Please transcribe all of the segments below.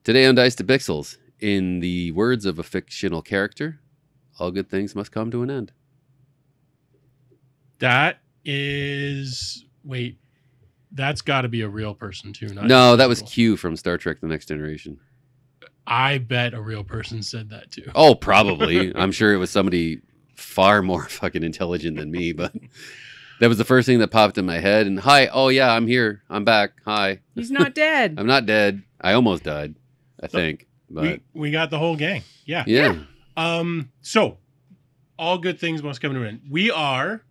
Today on Dice to Pixels, in the words of a fictional character, all good things must come to an end. That is... Wait. That's got to be a real person, too. Not No, that was physical. Q from Star Trek The Next Generation. I bet a real person said that, too. Oh, probably. I'm sure it was somebody far more fucking intelligent than me, but that was the first thing that popped in my head. And hi, oh yeah, I'm here. I'm back. Hi. He's not dead. I'm not dead. I almost died, I think. But We got the whole gang. Yeah. yeah. So, all good things must come to an end.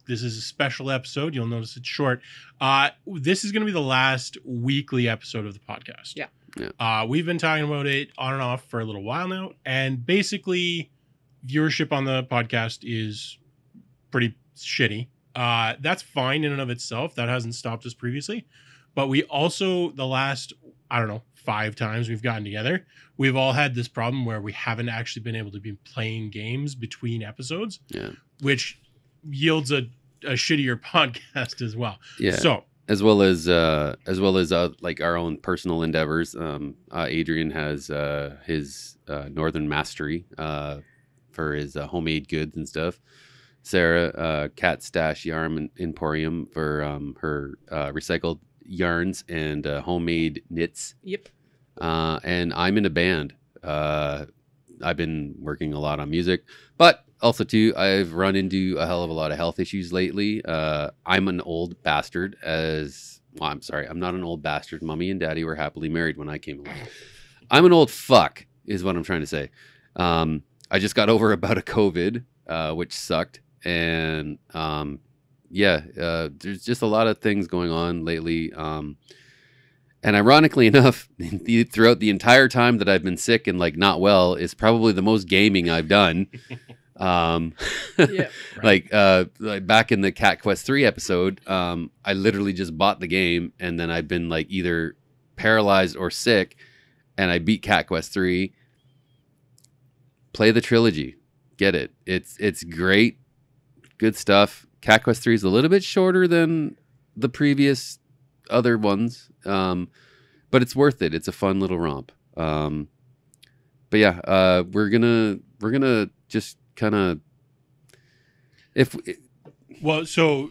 This is a special episode. You'll notice it's short. This is going to be the last weekly episode of the podcast. Yeah. We've been talking about it on and off for a little while now. And basically, viewership on the podcast is pretty shitty. That's fine in and of itself. That hasn't stopped us previously. But we also, the last, 5 times we've gotten together, we've all had this problem where we haven't actually been able to be playing games between episodes. Yeah. Which yields a shittier podcast as well. Yeah. So as well as like our own personal endeavors. Adrian has his Northern Mastery for his homemade goods and stuff. Sarah, Cat Stash Yarn Emporium for her recycled yarns and homemade knits. Yep. And I'm in a band. I've been working a lot on music, but also too, I've run into a hell of a lot of health issues lately. I'm an old bastard I'm sorry. I'm not an old bastard. Mommy and daddy were happily married when I came along. I'm an old fuck is what I'm trying to say. I just got over a bout of COVID, which sucked. And there's just a lot of things going on lately. And ironically enough, throughout the entire time that I've been sick and like not well is probably the most gaming I've done. Yeah. Right. Like back in the Cat Quest 3 episode, I literally just bought the game and then I've been like either paralyzed or sick, and I beat Cat Quest 3. Play the trilogy. Get it. It's great. Good stuff. Cat Quest 3 is a little bit shorter than the previous other ones, but it's worth it. It's a fun little romp. But yeah, we're gonna just kind of so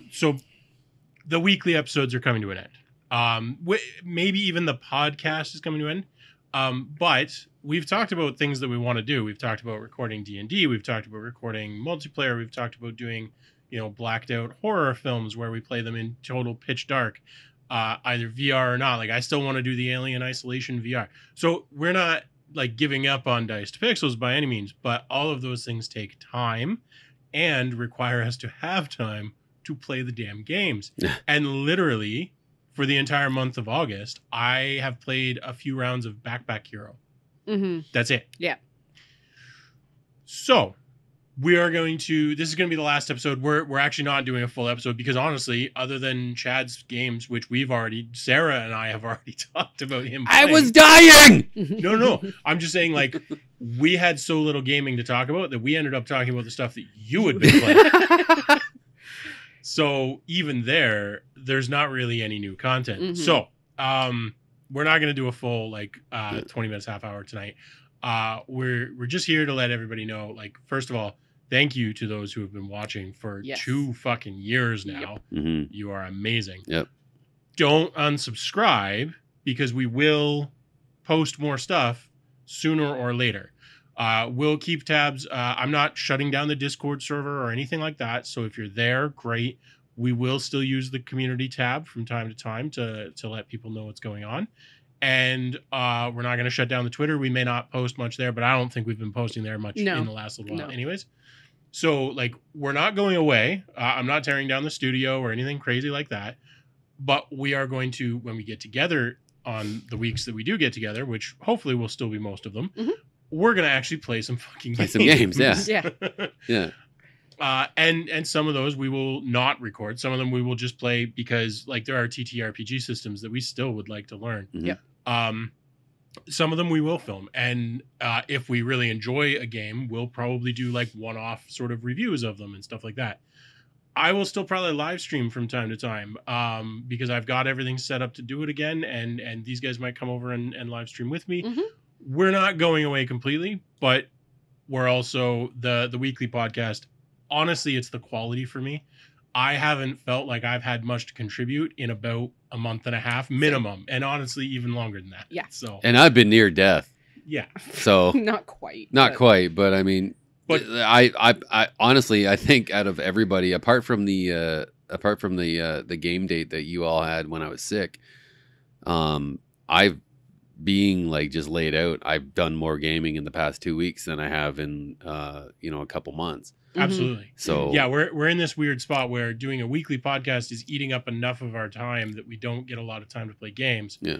the weekly episodes are coming to an end. Maybe even the podcast is coming to an end. But we've talked about things that we want to do. We've talked about recording D&D. We've talked about recording multiplayer. We've talked about doing, blacked out horror films where we play them in total pitch dark, either VR or not. Like I still want to do the Alien Isolation VR. So we're not like giving up on Dice to Pixels by any means, but all of those things take time and require us to have time to play the damn games. And literally for the entire month of August, I have played a few rounds of Backpack Hero. Mm-hmm. That's it. Yeah. So this is going to be the last episode. We're actually not doing a full episode because honestly, other than Chad's games, which Sarah and I have already talked about him playing. I was dying. No. I'm just saying, like, we had so little gaming to talk about that we ended up talking about the stuff that you had been playing. So even there's not really any new content. Mm-hmm. So we're not going to do a full 20 minutes, half hour tonight. We're just here to let everybody know, like, first of all, thank you to those who have been watching for 2 fucking years now. Yep. Mm-hmm. You are amazing. Yep. Don't unsubscribe because we will post more stuff sooner or later. We'll keep tabs. I'm not shutting down the Discord server or anything like that. So if you're there, great. We will still use the community tab from time to time to let people know what's going on. And we're not going to shut down the Twitter. We may not post much there, but I don't think we've been posting there much in the last little while anyways. So, like, we're not going away. I'm not tearing down the studio or anything crazy like that. But we are going to, when we get together on the weeks that we do get together, which hopefully will still be most of them, we're going to actually play some fucking games. Play some games, yeah. Yeah. Yeah. And some of those we will not record. Some of them we will just play because, like, there are TTRPG systems that we still would like to learn. Mhm. Yeah. Some of them we will film. And if we really enjoy a game, we'll probably do, like, one-off sort of reviews of them and stuff like that. I will still probably live stream from time to time, because I've got everything set up to do it again, and these guys might come over and live stream with me. Mhm. We're not going away completely, but we're also the weekly podcast. Honestly, it's the quality for me. I haven't felt like I've had much to contribute in about a month and a half minimum, and honestly, even longer than that. Yeah. So And I've been near death, yeah, so Not quite. not but- quite, but I mean, But- I honestly, I think out of everybody, apart from the game date that you all had when I was sick, I've being like just laid out. I've done more gaming in the past 2 weeks than I have in a couple months. Mhm. absolutely. So Yeah, we're in this weird spot where doing a weekly podcast is eating up enough of our time that we don't get a lot of time to play games. yeah,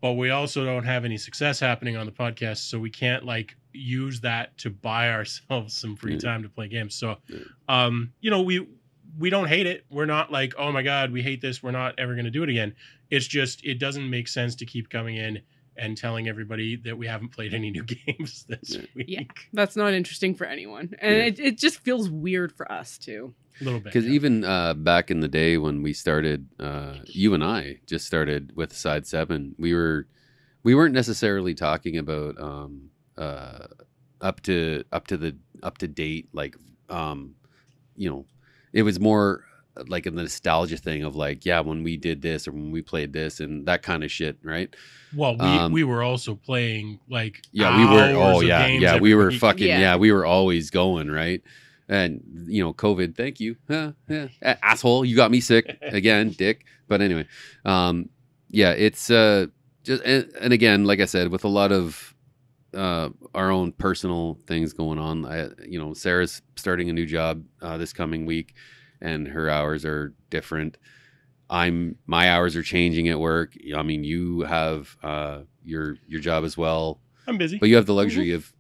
But we also don't have any success happening on the podcast, so we can't like use that to buy ourselves some free Yeah. time to play games. So, Yeah. we don't hate it. We're not like, oh my god, we hate this. We're not ever going to do it again. It's just it doesn't make sense to keep coming in and telling everybody that we haven't played any new games this Yeah. week. Yeah. That's not interesting for anyone. And Yeah. it just feels weird for us too. A little bit. because yeah. even back in the day when we started, you and I just started with Side 7. We weren't necessarily talking about up to date, like it was more like a nostalgia thing of like, yeah, when we did this or when we played this and that kind of shit, right? Well, we were also playing like Yeah, we were. hours Oh of yeah, games yeah, every we were week. fucking. Yeah. Yeah, we were always going, right? And COVID. Thank you. Yeah, asshole, you got me sick again, dick. But anyway, yeah, it's just and again, like I said, with a lot of our own personal things going on. Sarah's starting a new job this coming week, and her hours are different. My hours are changing at work. I mean, you have your job as well, I'm busy. but you have the luxury of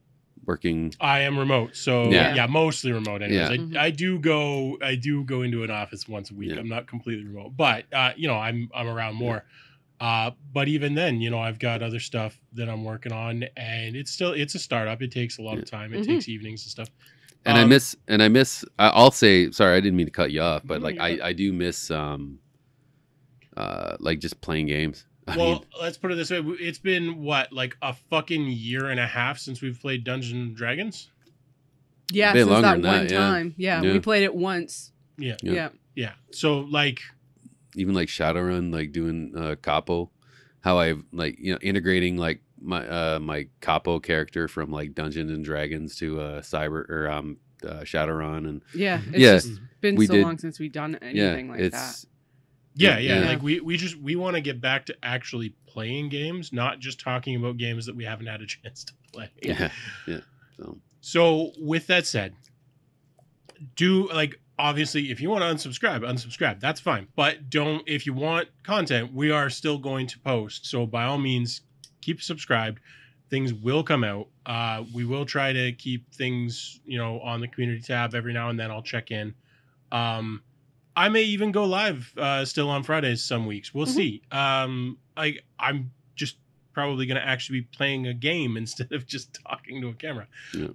working. I am remote, so Yeah. yeah, mostly remote. Anyways, Yeah. Mhm. I do go into an office once a week. Yeah. I'm not completely remote, but I'm around more. But even then, I've got other stuff that I'm working on, and it's a startup. It takes a lot of time. It Mhm. takes evenings and stuff. And I miss. I'll say sorry. I didn't mean to cut you off, but No, like you're good. I do miss like just playing games. I Well, mean, let's put it this way: it's been what, like a fucking year and a half since we've played Dungeons and Dragons. Yeah, bit since longer that than one that, yeah. time. Yeah, Yeah. we played it once. Yeah, Yeah. Yeah. yeah. So like, even like Shadowrun, like doing Capo, how I like integrating like my Capo character from like Dungeons and Dragons to Cyber or Shadowrun, and Yeah. It's Yeah. just been We so did- long since we've done yeah, anything like that. it's yeah. Yeah. Like we want to get back to actually playing games, not just talking about games that we haven't had a chance to play. yeah. So So with that said, obviously if you want to unsubscribe, that's fine. But if you want content, we are still going to post. So by all means, keep subscribed. Things will come out. We will try to keep things, on the community tab every now and then. I'll check in. I may even go live still on Fridays some weeks. We'll Mhm. see. I'm just probably going to actually be playing a game instead of just talking to a camera. Yeah.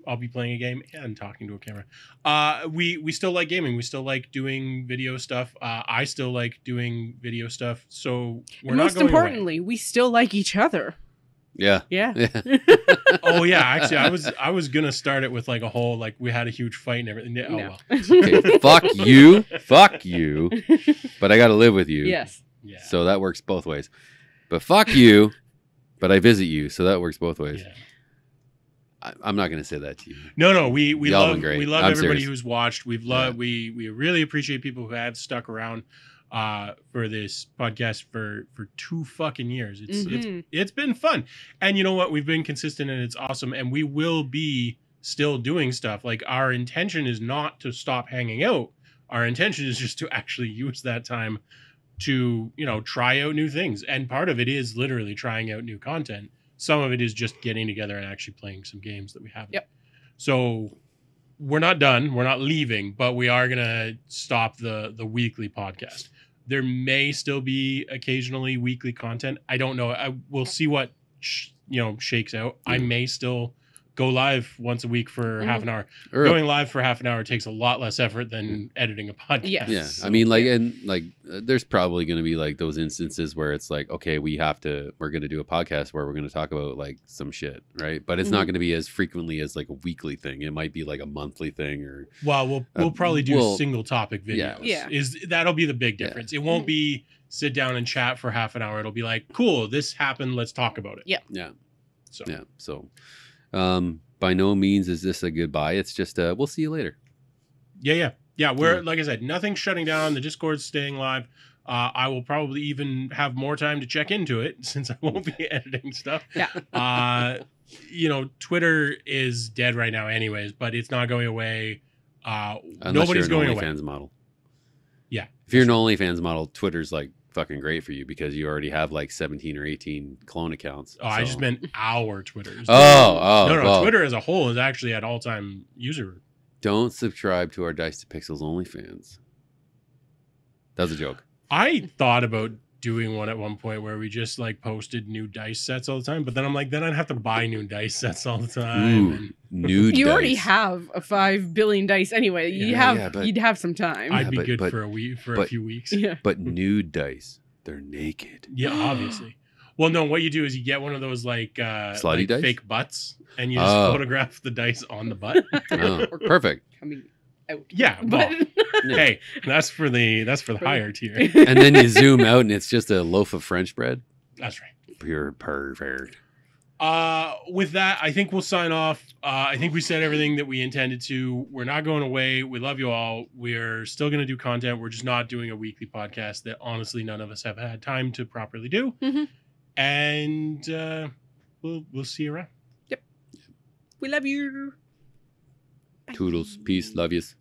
I'll be playing a game and talking to a camera. We still like gaming. We still like doing video stuff. I still like doing video stuff. So we're And not most going away. importantly, we still like each other. yeah, Yeah. yeah. Oh yeah, actually, I was gonna start it with like a whole like we had a huge fight and everything. Oh No. well, Okay, fuck you. But I got to live with you. Yes. yeah. So that works both ways. But fuck you. But I visit you, so that works both ways. Yeah. I'm not gonna say that to you. No, we Y'all love been great. we love I'm everybody serious. who's watched. We really appreciate people who have stuck around for this podcast for 2 fucking years. Mhm. It's been fun, and you know what? We've been consistent, and it's awesome. And we will be still doing stuff. Like our intention is not to stop hanging out. Our intention is just to actually use that time to try out new things. And part of it is literally trying out new content. Some of it is just getting together and actually playing some games that we haven't. Yep. So we're not done. We're not leaving, but we are gonna stop the weekly podcast. There may still be occasionally weekly content. I don't know. We'll see what shakes out. I may still go live once a week for half an hour. Or- Going live for half an hour takes a lot less effort than editing a podcast. Yes. yeah, So- I mean, like, and like, there's probably going to be like those instances where it's like, okay, we're going to do a podcast where we're going to talk about like some shit, right? But it's not Mhm. going to be as frequently as like a weekly thing. It might be like a monthly thing, or Well, we'll probably do we'll- single topic videos. Yeah. That'll be the big Yeah. difference. It won't be sit down and chat for half an hour. It'll be like, cool, this happened. Let's talk about it. Yeah. yeah, So yeah. So, by no means is this a goodbye. It's just we'll see you later. yeah. We're Yeah. like I said, nothing's shutting down. The Discord's staying live. I will probably even have more time to check into it since I won't be editing stuff. Yeah. Twitter is dead right now, anyways, but it's not going away. Unless Nobody's you're an going away. OnlyFans model. Yeah. If you're an OnlyFans model, Twitter's like fucking great for you because you already have like 17 or 18 clone accounts. Oh, I so- just meant our Twitters. Oh, no, well, Twitter as a whole is actually at all-time user. Don't subscribe to our Dice to Pixels OnlyFans. That was a joke. I thought about doing one at one point where we just like posted new dice sets all the time, but then I'm like, then I'd have to buy new dice sets all the time. Ooh, and nude You already dice. have a 5 billion dice anyway. Yeah, but- You'd have some time. I'd be but- good but- for a week, a but- few weeks. yeah. But nude dice, they're naked. Yeah, obviously. Well, no, what you do is you get one of those like Slutty dice? fake butts, and you just Oh. photograph the dice on the butt. Oh, perfect. Coming out. Yeah, But Yeah. Hey, that's for the higher tier. And then you zoom out and it's just a loaf of French bread. That's right. Pure pervert. With that, I think we'll sign off. I think we said everything that we intended to. We're not going away. We love you all. We're still going to do content. We're just not doing a weekly podcast that honestly none of us have had time to properly do. Mhm. And we'll see you around. we love you. Bye. Toodles. Peace. Love yous.